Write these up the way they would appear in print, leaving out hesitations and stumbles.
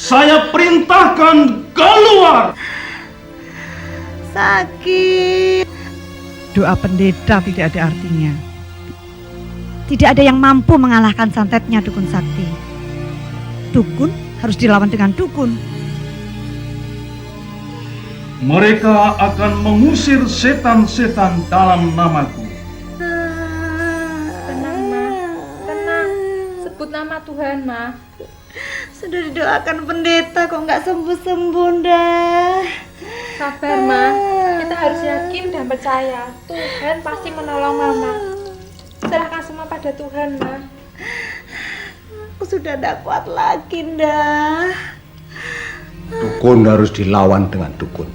Saya perintahkan keluar. Sakit. Doa pendeta tidak ada artinya. Tidak ada yang mampu mengalahkan santetnya dukun sakti. Dukun harus dilawan dengan dukun. Mereka akan mengusir setan-setan dalam namaku. Tenang, Ma. Tenang. Sebut nama Tuhan, Ma. Sudah didoakan pendeta kok nggak sembuh-sembuh dah. Sabar, Ma. Kita harus yakin dan percaya. Tuhan pasti menolong Mama. Serahkan semua pada Tuhan, Ma. Aku sudah tidak kuat lagi dah. Dukun harus dilawan dengan dukun.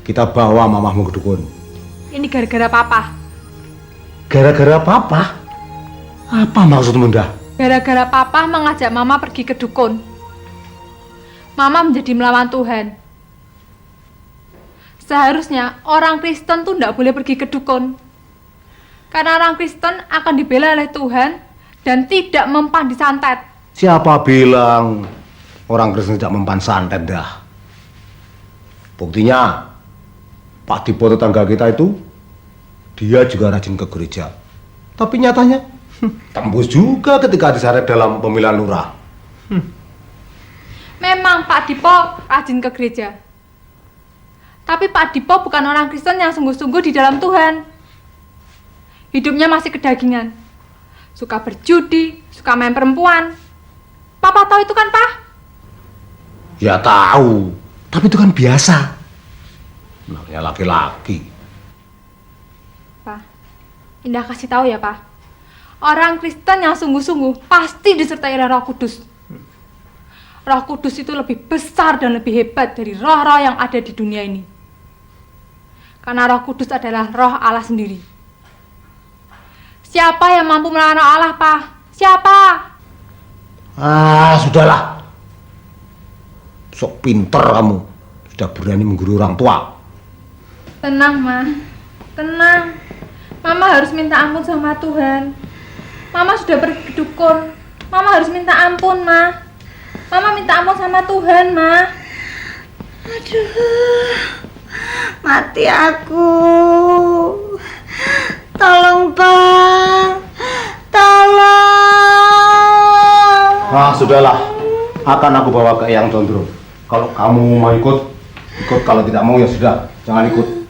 Kita bawa mamahmu ke dukun. Ini gara-gara Papa. Gara-gara papa? Apa maksudmu dah? Gara-gara Papa mengajak Mama pergi ke dukun. Mama menjadi melawan Tuhan. Seharusnya orang Kristen tuh tidak boleh pergi ke dukun. Karena orang Kristen akan dibela oleh Tuhan dan tidak mempan disantet. Siapa bilang orang Kristen tidak mempan santet dah? Buktinya, Pak Dipo tetangga kita itu, dia juga rajin ke gereja. Tapi nyatanya, tembus juga ketika diseret dalam pemilihan lurah. Memang Pak Dipo rajin ke gereja. Tapi Pak Dipo bukan orang Kristen yang sungguh-sungguh di dalam Tuhan. Hidupnya masih kedagingan. Suka berjudi, suka main perempuan. Papa tahu itu kan, Pak? Ya tahu, tapi itu kan biasa. Namanya laki-laki. Pak, Indah kasih tahu ya, Pak. Orang Kristen yang sungguh-sungguh pasti disertai oleh Roh Kudus. Roh Kudus itu lebih besar dan lebih hebat dari roh-roh yang ada di dunia ini. Karena Roh Kudus adalah roh Allah sendiri. Siapa yang mampu melawan roh Allah, Pak? Siapa? Ah, sudahlah. Sok pinter kamu. Sudah berani menggurui orang tua. Tenang, Ma. Tenang. Mama harus minta ampun sama Tuhan. Mama sudah pergi ke dukun. Mama harus minta ampun, Ma. Mama minta ampun sama Tuhan, Ma. Aduh, mati aku. Tolong, Bang. Tolong. Ah, sudahlah. Akan aku bawa ke Eyang Condro. Kalau kamu mau ikut, ikut. Kalau tidak mau ya sudah, jangan ikut.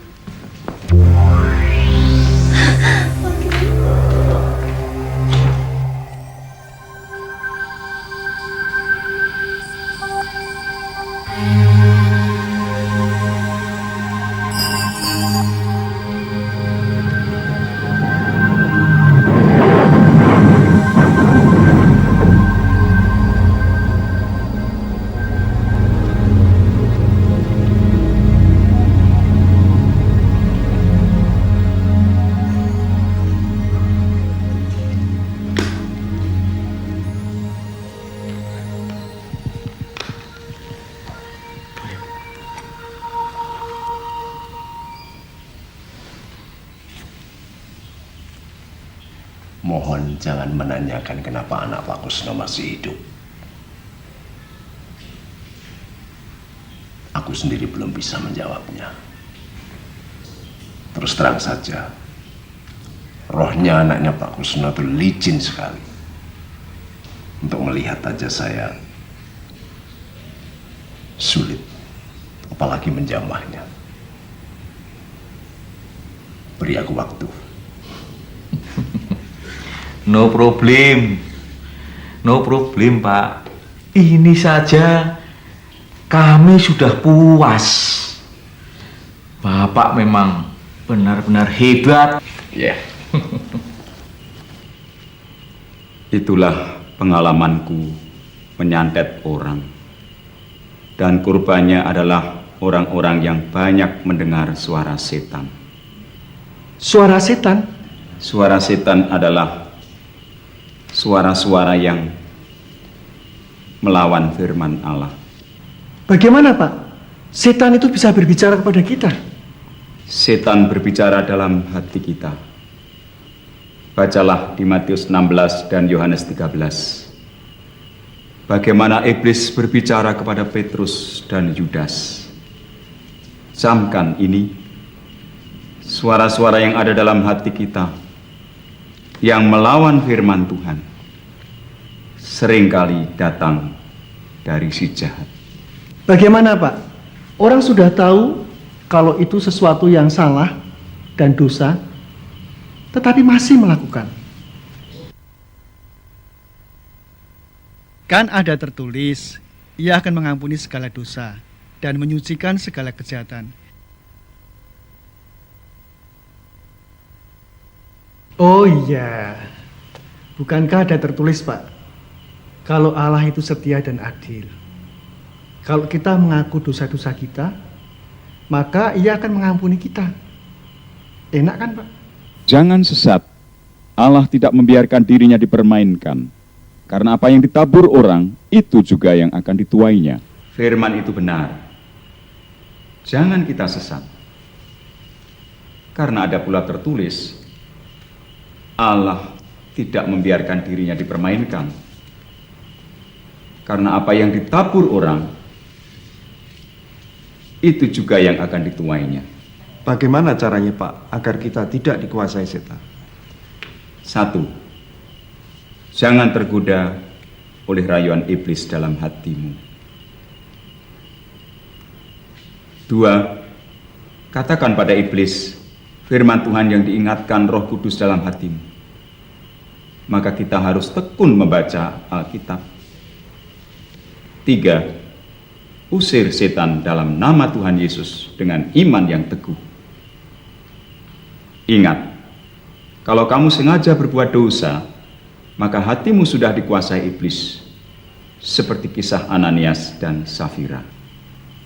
Mohon jangan menanyakan kenapa anak Pak Kusno masih hidup. Aku sendiri belum bisa menjawabnya. Terus terang saja, rohnya anaknya Pak Kusno itu licin sekali. Untuk melihat aja saya sulit, apalagi menjamahnya. Beri aku waktu. No problem, Pak. Ini saja kami sudah puas. Bapak memang benar-benar hebat. Ya. Itulah pengalamanku menyantet orang. Dan kurbannya adalah orang-orang yang banyak mendengar suara setan. Suara setan? Suara setan adalah suara-suara yang melawan firman Allah. Bagaimana, Pak? Setan itu bisa berbicara kepada kita? Setan berbicara dalam hati kita. Bacalah di Matius 16 dan Yohanes 13. bagaimana iblis berbicara kepada Petrus dan Yudas. Camkan ini, suara-suara yang ada dalam hati kita yang melawan firman Tuhan seringkali datang dari si jahat. Bagaimana Pak? Orang sudah tahu kalau itu sesuatu yang salah dan dosa, tetapi masih melakukan. Kan ada tertulis, Ia akan mengampuni segala dosa dan menyucikan segala kejahatan. Oh iya, bukankah ada tertulis Pak, kalau Allah itu setia dan adil. Kalau kita mengaku dosa-dosa kita, maka Ia akan mengampuni kita. Enak kan Pak? Jangan sesat, Allah tidak membiarkan dirinya dipermainkan, karena apa yang ditabur orang, itu juga yang akan dituainya. Firman itu benar. Jangan kita sesat. Karena ada pula tertulis, Allah tidak membiarkan dirinya dipermainkan. Karena apa yang ditabur orang, itu juga yang akan dituainya. Bagaimana caranya Pak, agar kita tidak dikuasai setan? 1. Jangan tergoda oleh rayuan iblis dalam hatimu. 2. Katakan pada iblis firman Tuhan yang diingatkan Roh Kudus dalam hatimu. Maka kita harus tekun membaca Alkitab. 3. Usir setan dalam nama Tuhan Yesus dengan iman yang teguh. Ingat, kalau kamu sengaja berbuat dosa, maka hatimu sudah dikuasai iblis, seperti kisah Ananias dan Safira.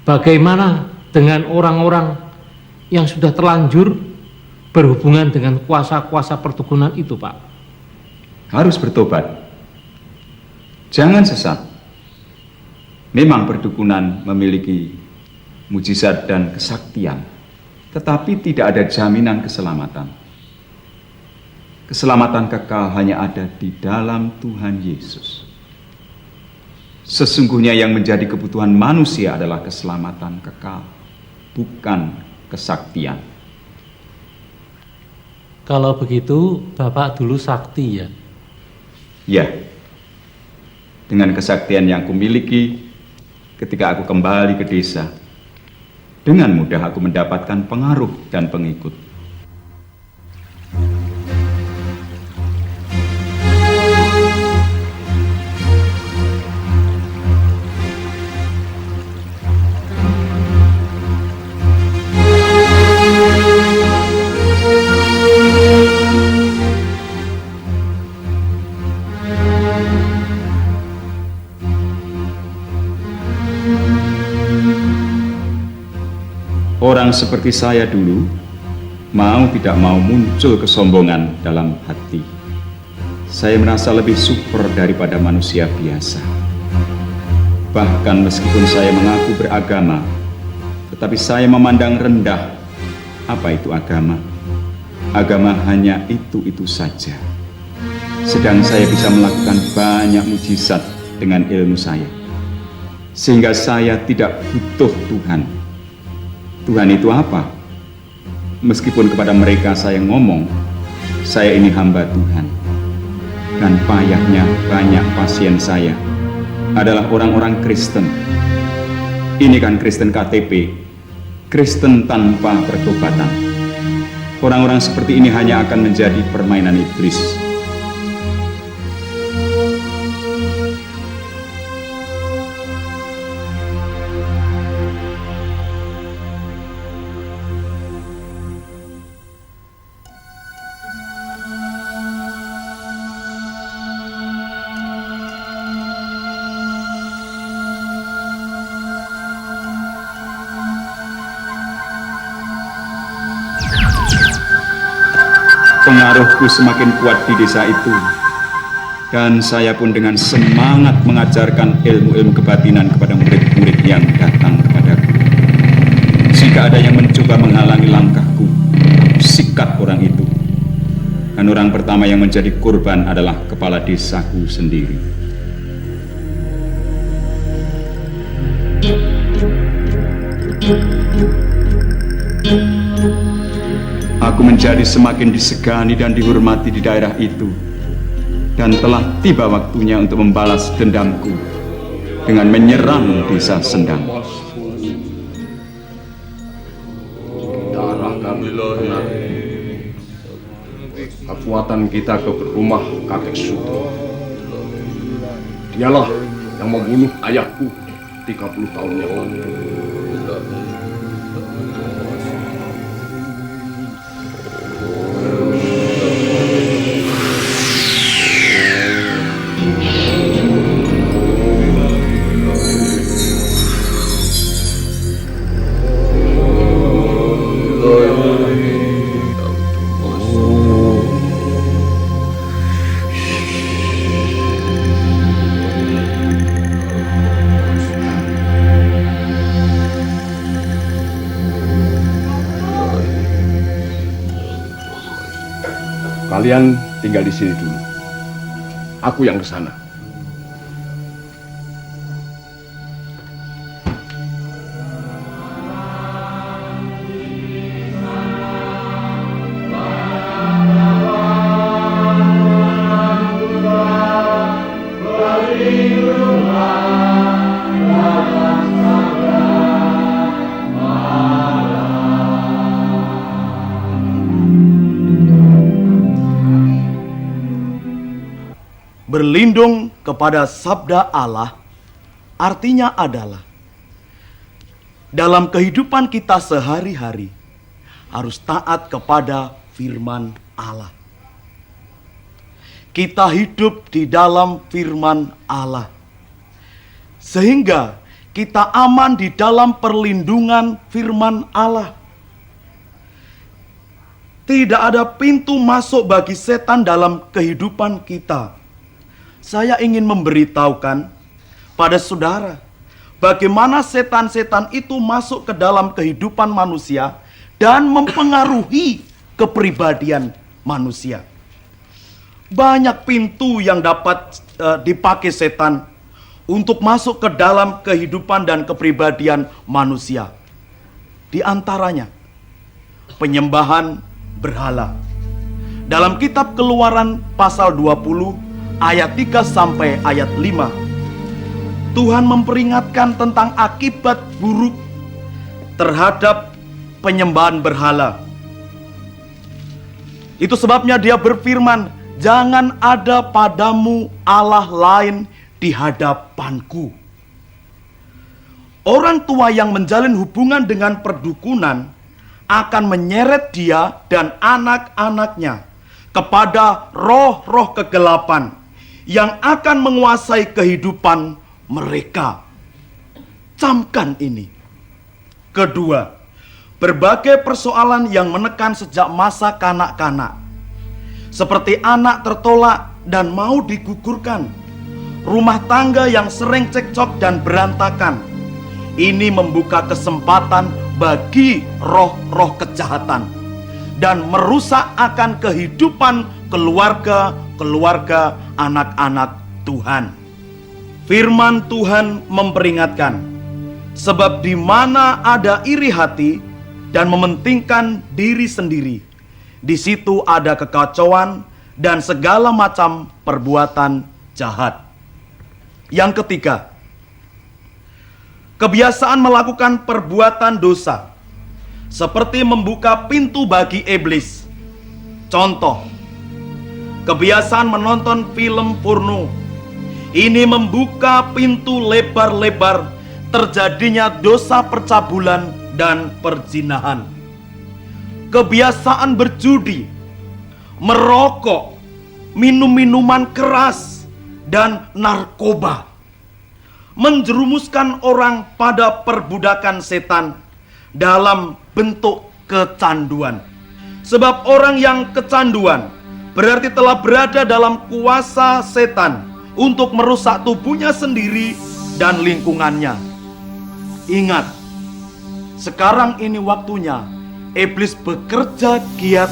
Bagaimana dengan orang-orang yang sudah terlanjur berhubungan dengan kuasa-kuasa perdukunan itu, Pak? Harus bertobat. Jangan sesat. Memang perdukunan memiliki mujizat dan kesaktian, tetapi tidak ada jaminan keselamatan. Keselamatan kekal hanya ada di dalam Tuhan Yesus. Sesungguhnya yang menjadi kebutuhan manusia adalah keselamatan kekal, bukan kesaktian. Kalau begitu, Bapak dulu sakti ya? Ya, dengan kesaktian yang kumiliki ketika aku kembali ke desa, dengan mudah aku mendapatkan pengaruh dan pengikut. Orang seperti saya dulu, mau tidak mau muncul kesombongan dalam hati. Saya merasa lebih super daripada manusia biasa. Bahkan meskipun saya mengaku beragama, tetapi saya memandang rendah apa itu agama. Agama hanya itu-itu saja. Sedang saya bisa melakukan banyak mujizat dengan ilmu saya, sehingga saya tidak butuh Tuhan. Tuhan itu apa? Meskipun kepada mereka saya ngomong, saya ini hamba Tuhan. Dan payahnya banyak pasien saya adalah orang-orang Kristen. Ini kan Kristen KTP, Kristen tanpa pertobatan. Orang-orang seperti ini hanya akan menjadi permainan iblis. Pengaruhku semakin kuat di desa itu, dan saya pun dengan semangat mengajarkan ilmu-ilmu kebatinan kepada murid-murid yang datang kepadaku. Jika ada yang mencoba menghalangi langkahku, aku sikat orang itu. Dan orang pertama yang menjadi korban adalah kepala desaku sendiri. Aku menjadi semakin disegani dan dihormati di daerah itu, dan telah tiba waktunya untuk membalas dendamku dengan menyerang desa Sendang. Darah kami benar. Kekuatan kita ke rumah kakek Suto. Dialah yang membunuh ayahku 30 tahun yang lalu. Kalian tinggal di sini dulu. Aku yang ke sana. Berlindung kepada sabda Allah artinya adalah dalam kehidupan kita sehari-hari harus taat kepada firman Allah. Kita hidup di dalam firman Allah sehingga kita aman di dalam perlindungan firman Allah. Tidak ada pintu masuk bagi setan dalam kehidupan kita. Saya ingin memberitahukan pada saudara bagaimana setan-setan itu masuk ke dalam kehidupan manusia dan mempengaruhi kepribadian manusia. Banyak pintu yang dapat dipakai setan untuk masuk ke dalam kehidupan dan kepribadian manusia. Di antaranya penyembahan berhala. Dalam kitab Keluaran pasal 20 ayat 3 sampai ayat 5, Tuhan memperingatkan tentang akibat buruk terhadap penyembahan berhala. Itu sebabnya Dia berfirman, "Jangan ada padamu Allah lain di hadapanku." Orang tua yang menjalin hubungan dengan perdukunan akan menyeret dia dan anak-anaknya kepada roh-roh kegelapan yang akan menguasai kehidupan mereka. Camkan ini. Kedua, berbagai persoalan yang menekan sejak masa kanak-kanak, seperti anak tertolak dan mau digugurkan, rumah tangga yang sering cekcok dan berantakan. Ini membuka kesempatan bagi roh-roh kejahatan dan merusak akan kehidupan keluarga anak-anak Tuhan. Firman Tuhan memperingatkan, sebab di mana ada iri hati dan mementingkan diri sendiri, di situ ada kekacauan dan segala macam perbuatan jahat. Yang ketiga, kebiasaan melakukan perbuatan dosa seperti membuka pintu bagi iblis. Contoh, kebiasaan menonton film porno. Ini membuka pintu lebar-lebar terjadinya dosa percabulan dan perzinahan. Kebiasaan berjudi, merokok, minum minuman keras, dan narkoba menjerumuskan orang pada perbudakan setan dalam bentuk kecanduan. Sebab orang yang kecanduan berarti telah berada dalam kuasa setan untuk merusak tubuhnya sendiri dan lingkungannya. Ingat, sekarang ini waktunya iblis bekerja giat